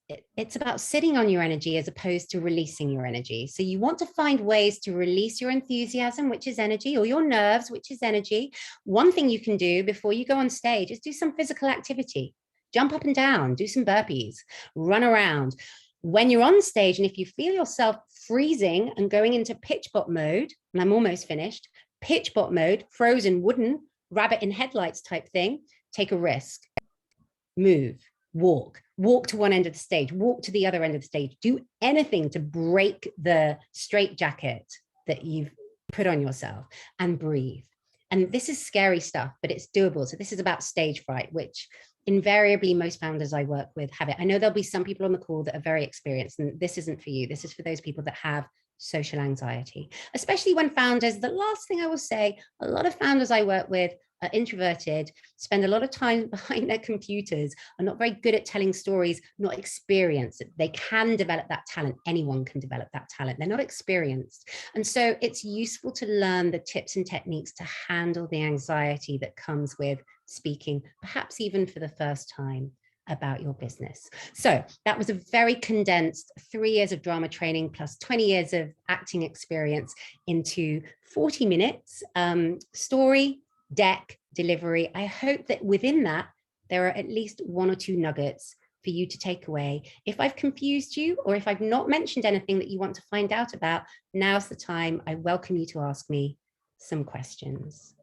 about sitting on your energy as opposed to releasing your energy. So you want to find ways to release your enthusiasm, which is energy, or your nerves, which is energy. One thing you can do before you go on stage is do some physical activity. Jump up and down, do some burpees, run around. When you're on stage, and if you feel yourself freezing and going into pitch bot mode, and I'm almost finished, pitch bot mode, frozen, wooden, rabbit in headlights type thing, take a risk, move, walk to one end of the stage, walk to the other end of the stage, do anything to break the straitjacket that you've put on yourself and breathe. And this is scary stuff, but it's doable. So this is about stage fright, which invariably most founders I work with have it. I know there'll be some people on the call that are very experienced, and this isn't for you. This is for those people that have social anxiety, especially when founders, the last thing I will say, a lot of founders I work with are introverted, spend a lot of time behind their computers, are not very good at telling stories, not experienced. They can develop that talent. Anyone can develop that talent. They're not experienced. And so it's useful to learn the tips and techniques to handle the anxiety that comes with speaking, perhaps even for the first time, about your business. So that was a very condensed 3 years of drama training plus 20 years of acting experience into 40 minutes, story, deck, delivery. I hope that within that, there are at least 1 or 2 nuggets for you to take away. If I've confused you, or if I've not mentioned anything that you want to find out about, now's the time. I welcome you to ask me some questions.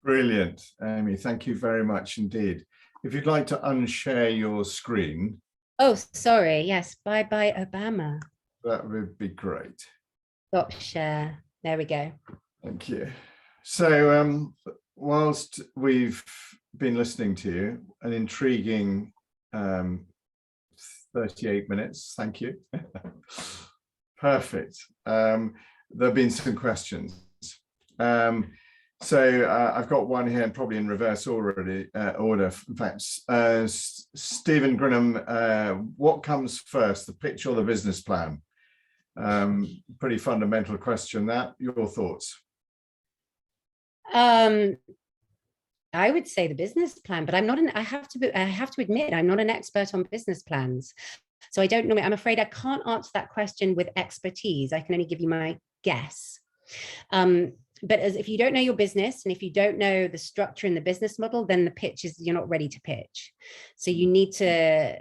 Brilliant, Amy. Thank you very much indeed. If you'd like to unshare your screen. Oh, sorry. Yes. Bye-bye, Obama. That would be great. Stop share. There we go. Thank you. So whilst we've been listening to you, an intriguing 38 minutes. Thank you. Perfect. There have been some questions. So I've got one here, probably in reverse order. In fact, Stephen Grinham, what comes first, the pitch or the business plan? Pretty fundamental question. That, your thoughts? I would say the business plan, but I'm not I have to admit, I'm not an expert on business plans. So I don't know. I'm afraid I can't answer that question with expertise. I can only give you my guess. But if you don't know your business and if you don't know the structure and the business model, then the pitch is, you're not ready to pitch. So you need to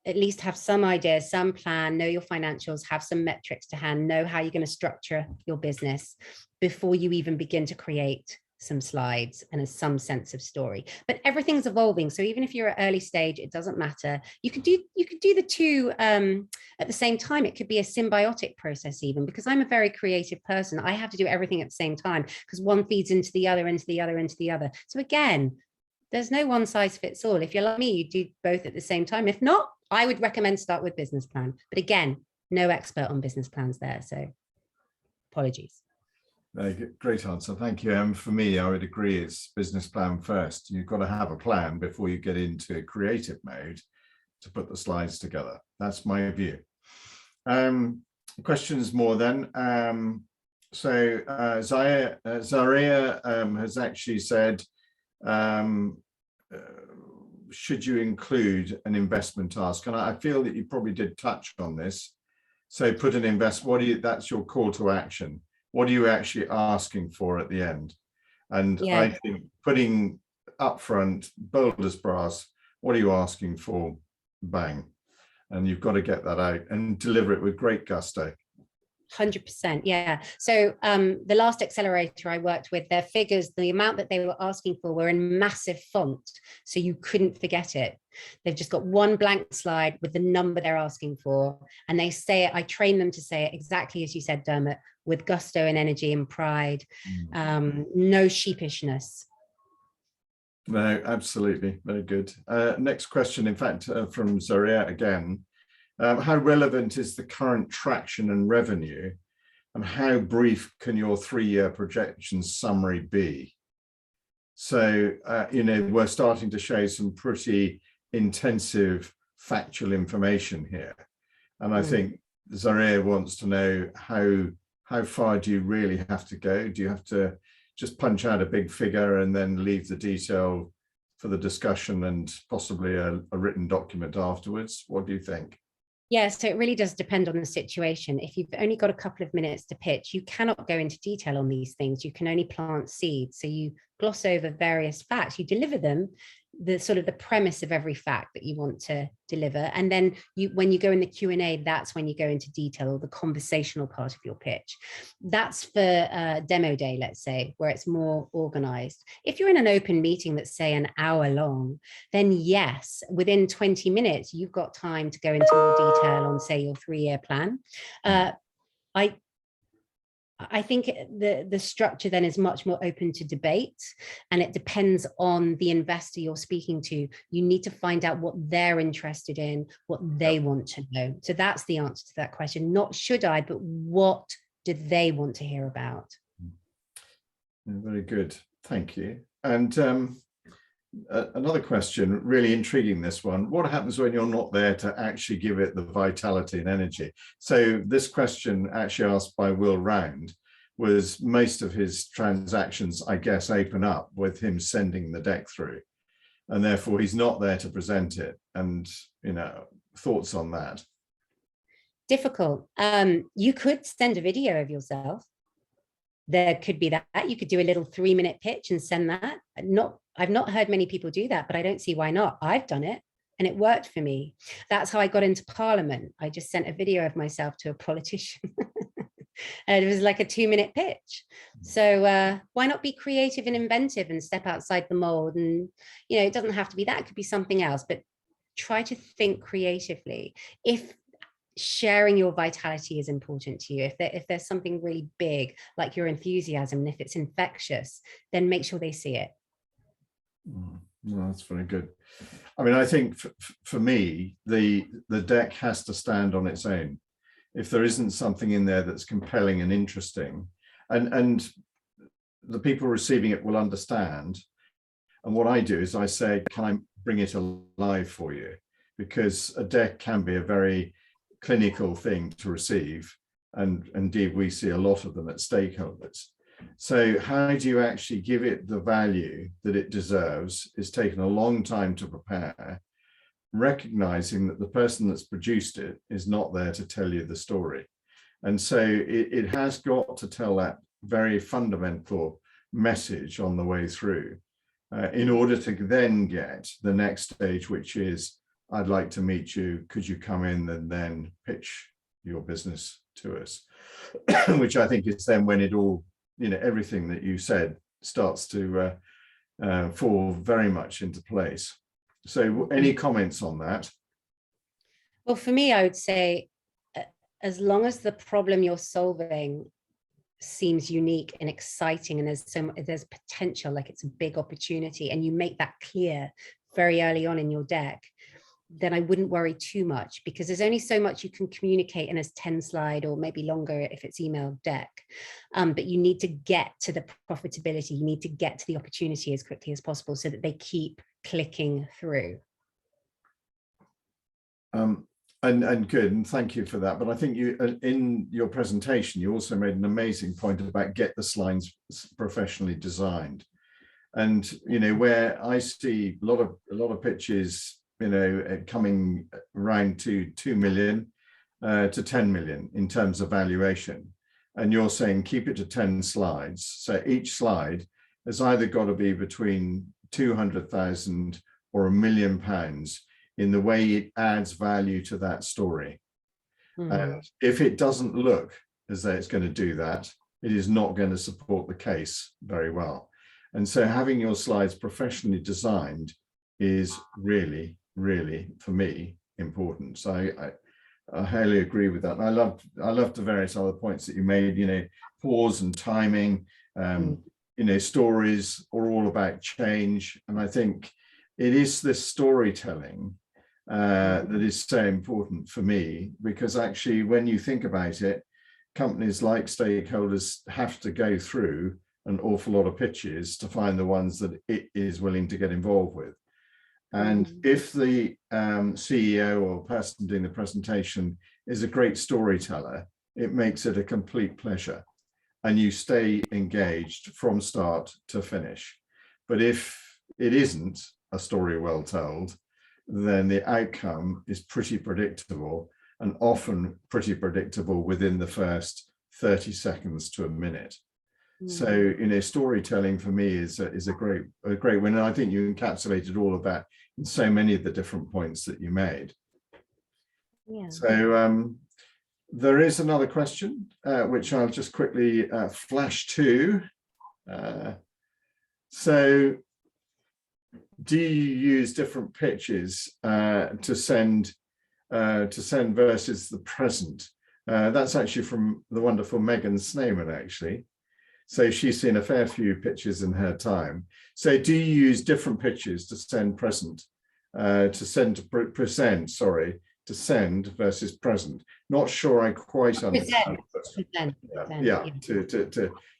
at least have some idea, some plan, know your financials, have some metrics to hand, know how you're going to structure your business before you even begin to create some slides and some sense of story. But everything's evolving. So even if you're at early stage, it doesn't matter. You could do the two at the same time. It could be a symbiotic process even, because I'm a very creative person. I have to do everything at the same time because one feeds into the other, into the other, into the other. So again, there's no one size fits all. If you're like me, you do both at the same time. If not, I would recommend start with business plan. But again, no expert on business plans there. So apologies. Great answer. Thank you. For me, I would agree it's business plan first. You've got to have a plan before you get into creative mode. to put the slides together. That's my view. Questions more then. Zaria has actually said, should you include an investment ask? And I feel that you probably did touch on this. So put an that's your call to action. What are you actually asking for at the end? And Yeah. I think putting upfront, bold as brass, what are you asking for? Bang. And you've got to get that out and deliver it with great gusto. 100%. Yeah. So the last accelerator I worked with, their figures, the amount that they were asking for were in massive font. So you couldn't forget it. They've just got one blank slide with the number they're asking for. And they say it, I train them to say it exactly as you said, Dermot, with gusto and energy and pride, no sheepishness. No, absolutely. Very good. Next question, in fact, from Zaria again. How relevant is the current traction and revenue, and how brief can your 3-year projection summary be? So, we're starting to show some pretty intensive factual information here. And I think Zaria wants to know how far do you really have to go? Do you have to just punch out a big figure and then leave the detail for the discussion and possibly a written document afterwards? What do you think? Yeah, so it really does depend on the situation. If you've only got a couple of minutes to pitch, you cannot go into detail on these things. You can only plant seeds. So you gloss over various facts, you deliver them, the sort of the premise of every fact that you want to deliver. And then when you go in the Q&A, that's when you go into detail, or the conversational part of your pitch. That's for demo day, let's say, where it's more organized. If you're in an open meeting that's say an hour long, then yes, within 20 minutes, you've got time to go into more detail on, say, your 3-year plan. I think the structure then is much more open to debate, and it depends on the investor you're speaking to. You need to find out what they're interested in, what they want to know. So that's the answer to that question. Not should I, but what do they want to hear about? Very good. Thank you. And another question, really intriguing, this one. What happens when you're not there to actually give it the vitality and energy? So this question, actually asked by Will Round, was most of his transactions, I guess, open up with him sending the deck through. And therefore he's not there to present it. And, thoughts on that? Difficult. You could send a video of yourself. There could be that. You could do a little 3-minute pitch and send that. I've not heard many people do that, but I don't see why not. I've done it and it worked for me. That's how I got into Parliament. I just sent a video of myself to a politician. And it was like a 2-minute pitch. So why not be creative and inventive and step outside the mold? And, it doesn't have to be that. It could be something else, but try to think creatively. If sharing your vitality is important to you, if there's something really big like your enthusiasm, and if it's infectious, then make sure they see it. No, that's very good. I mean, I think for me, the deck has to stand on its own. If there isn't something in there that's compelling and interesting, and the people receiving it will understand. And what I do is I say, can I bring it alive for you? Because a deck can be a very clinical thing to receive, and indeed we see a lot of them at stakeholders. So how do you actually give it the value that it deserves? It's taken a long time to prepare, recognizing that the person that's produced it is not there to tell you the story. And so it has got to tell that very fundamental message on the way through, in order to then get the next stage, which is, I'd like to meet you. Could you come in and then pitch your business to us? Which I think is then when it all, everything that you said starts to fall very much into place. So any comments on that? Well, for me, I would say, as long as the problem you're solving seems unique and exciting, and there's potential, like it's a big opportunity, and you make that clear very early on in your deck, then I wouldn't worry too much, because there's only so much you can communicate in a 10-slide or maybe longer if it's email deck. But you need to get to the profitability. You need to get to the opportunity as quickly as possible so that they keep clicking through. And good, and thank you for that. But I think you, in your presentation, you also made an amazing point about get the slides professionally designed. And where I see a lot of pitches, coming around to 2 million to 10 million in terms of valuation, and you're saying keep it to 10 slides. So each slide has either got to be between 200,000 or £1 million in the way it adds value to that story. And if it doesn't look as though it's going to do that, it is not going to support the case very well. And so having your slides professionally designed is really, really, for me, important. So I highly agree with that. And I loved the various other points that you made, pause and timing, stories are all about change. And I think it is this storytelling that is so important for me, because actually when you think about it, companies like stakeholders have to go through an awful lot of pitches to find the ones that it is willing to get involved with. And if the CEO or person doing the presentation is a great storyteller, it makes it a complete pleasure and you stay engaged from start to finish. But if it isn't a story well told, then the outcome is pretty predictable, and often pretty predictable within the first 30 seconds to a minute. So, storytelling for me is a great win. And I think you encapsulated all of that in so many of the different points that you made. Yeah. So there is another question, which I'll just quickly flash to. So do you use different pitches to send versus the present? That's actually from the wonderful Megan Snowman, actually. So she's seen a fair few pitches in her time. So do you use different pitches to send present, to send versus present? Not sure I quite understand.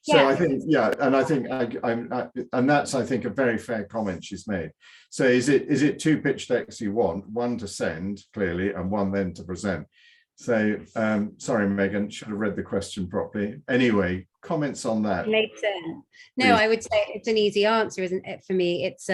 So I think, and I think and that's, I think, a very fair comment she's made. So is it two pitch decks you want, one to send clearly and one then to present? So sorry, Megan, should have read the question properly. Anyway, comments on that? Makes sense. No, I would say it's an easy answer, isn't it? For me, it's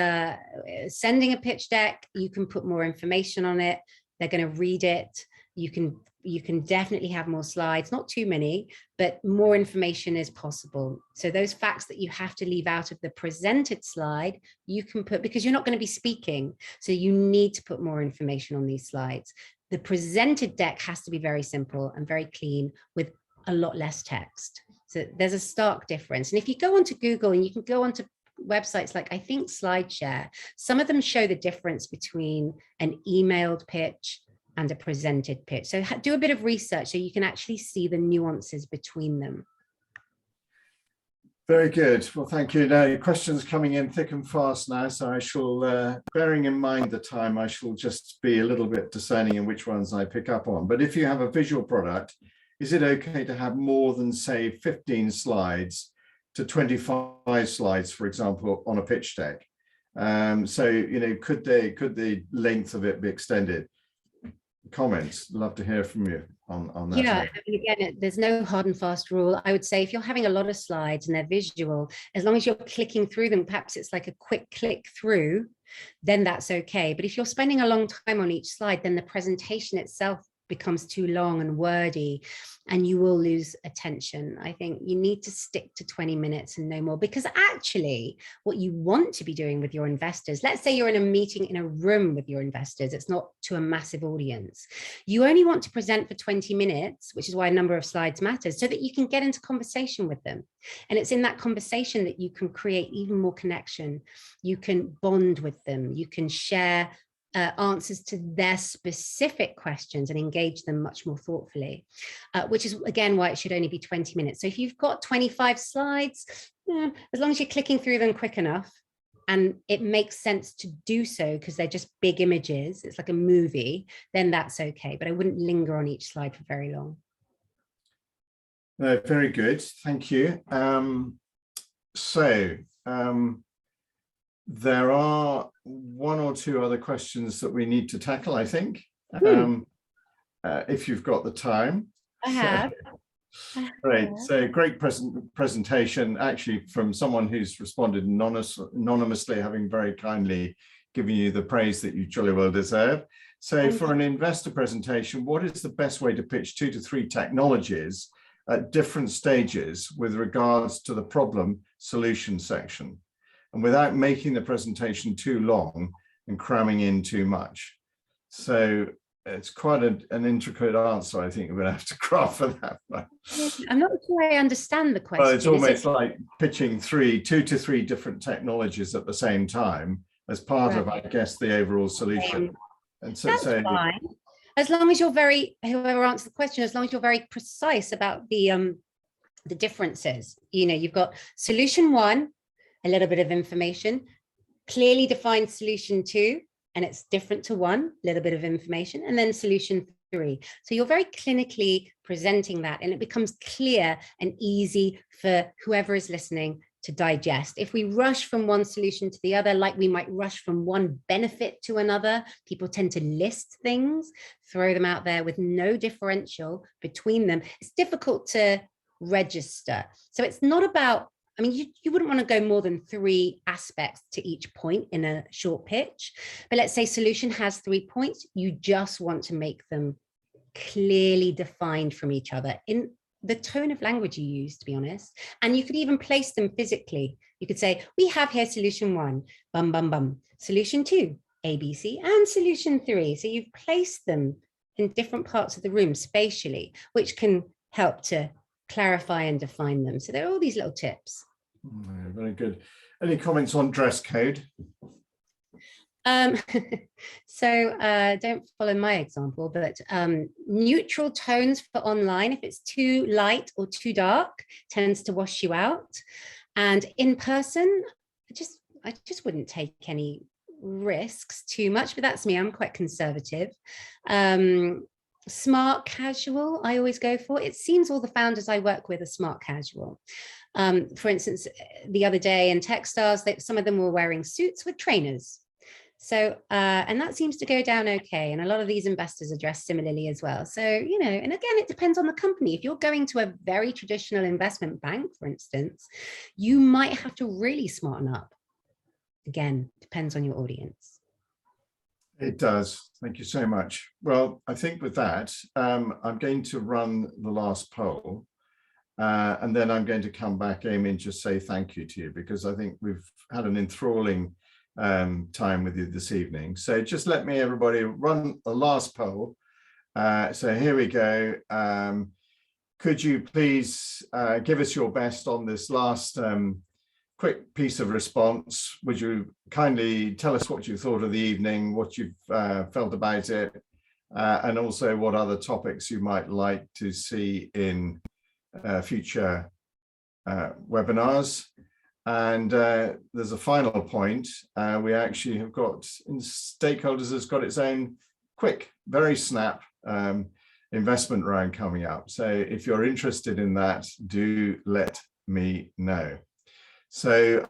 sending a pitch deck. You can put more information on it. They're going to read it. You can definitely have more slides, not too many, but more information is possible. So those facts that you have to leave out of the presented slide, you can put, because you're not going to be speaking. So you need to put more information on these slides. The presented deck has to be very simple and very clean with a lot less text. So there's a stark difference. And if you go onto Google, and you can go onto websites like, I think, SlideShare, some of them show the difference between an emailed pitch and a presented pitch. So do a bit of research so you can actually see the nuances between them. Very good. Well, thank you. Now, questions coming in thick and fast now, so I shall, bearing in mind the time, I shall just be a little bit discerning in which ones I pick up on. But if you have a visual product, is it okay to have more than, say, 15 slides to 25 slides, for example, on a pitch deck? So, could the length of it be extended? Comments, love to hear from you on that. Yeah, I mean, again, there's no hard and fast rule. I would say if you're having a lot of slides and they're visual, as long as you're clicking through them, perhaps it's like a quick click through, then that's okay. But if you're spending a long time on each slide, then the presentation itself becomes too long and wordy, and you will lose attention. I think you need to stick to 20 minutes and no more, because actually what you want to be doing with your investors, let's say you're in a meeting in a room with your investors, it's not to a massive audience. You only want to present for 20 minutes, which is why a number of slides matters, so that you can get into conversation with them. And it's in that conversation that you can create even more connection. You can bond with them. You can share answers to their specific questions and engage them much more thoughtfully, which is, again, why it should only be 20 minutes. So if you've got 25 slides, as long as you're clicking through them quick enough and it makes sense to do so because they're just big images, it's like a movie, then that's okay. But I wouldn't linger on each slide for very long. Very good, thank you. There are one or two other questions that we need to tackle, I think. if you've got the time. I have. Great. So great presentation, actually, from someone who's responded anonymously, having very kindly given you the praise that you jolly well deserve. So for an investor presentation, what is the best way to pitch 2 to 3 technologies at different stages with regards to the problem solution section, and without making the presentation too long and cramming in too much? So it's quite an intricate answer, I think we're going to have to craft for that one. I'm not sure I understand the question. Well, it's almost like pitching 2 to 3 different technologies at the same time as part of, I guess, the overall solution. And so, that's fine. As long as you're whoever answers the question, as long as you're very precise about the differences. You know, you've got solution 1, a little bit of information, clearly defined solution 2, and it's different to 1, a little bit of information, and then solution 3. So you're very clinically presenting that, and it becomes clear and easy for whoever is listening to digest. If we rush from one solution to the other, like we might rush from one benefit to another, people tend to list things, throw them out there with no differential between them. It's difficult to register. So it's not about, I mean, you wouldn't want to go more than 3 aspects to each point in a short pitch, but let's say solution has 3 points. You just want to make them clearly defined from each other in the tone of language you use, to be honest. And you could even place them physically. You could say, we have here solution 1, bum, bum, bum. Solution 2, ABC, and solution 3. So you've placed them in different parts of the room spatially, which can help to clarify and define them. So there are all these little tips. Very good. Any comments on dress code? So don't follow my example, but neutral tones for online. If it's too light or too dark, tends to wash you out. And in person, I just wouldn't take any risks too much, but that's me. I'm quite conservative. Smart casual, I always go for. It seems all the founders I work with are smart casual. For instance, the other day in Techstars, some of them were wearing suits with trainers. So, and that seems to go down okay. And a lot of these investors are dressed similarly as well. So, you know, and again, it depends on the company. If you're going to a very traditional investment bank, for instance, you might have to really smarten up. Again, depends on your audience. It does. Thank you so much. Well, I think with that, I'm going to run the last poll. And then I'm going to come back, Amy, and just say thank you to you, because I think we've had an enthralling time with you this evening. So just let me, everybody, run the last poll. So here we go. Could you please give us your best on this last quick piece of response? Would you kindly tell us what you thought of the evening, what you've felt about it, and also what other topics you might like to see in future webinars? And there's a final point. We actually have got, Stakeholders has got its own quick, very snap investment round coming up. So if you're interested in that, do let me know. So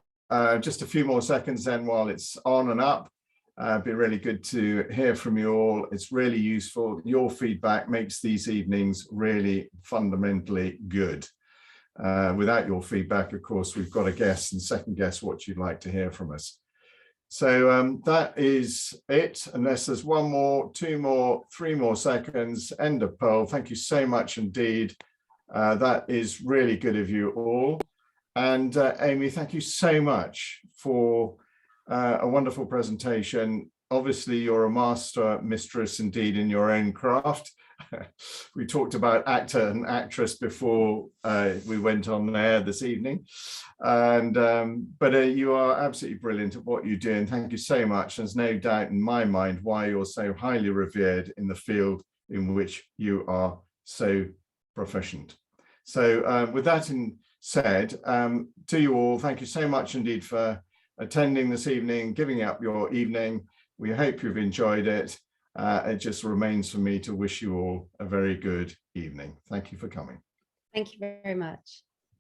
just a few more seconds then while it's on and up. It'd be really good to hear from you all. It's really useful. Your feedback makes these evenings really fundamentally good. Without your feedback, of course, we've got to guess and second guess what you'd like to hear from us. So that is it, unless there's 1 more, 2 more, 3 more seconds. End of poll. Thank you so much indeed. That is really good of you all. And Amy, thank you so much for a wonderful presentation. Obviously, you're a master mistress indeed in your own craft. We talked about actor and actress before we went on air this evening, and but you are absolutely brilliant at what you do, and thank you so much. There's no doubt in my mind why you're so highly revered in the field in which you are so proficient. So with that said, to you all, thank you so much indeed for attending this evening, giving up your evening. We hope you've enjoyed it. It just remains for me to wish you all a very good evening. Thank you for coming. Thank you very much.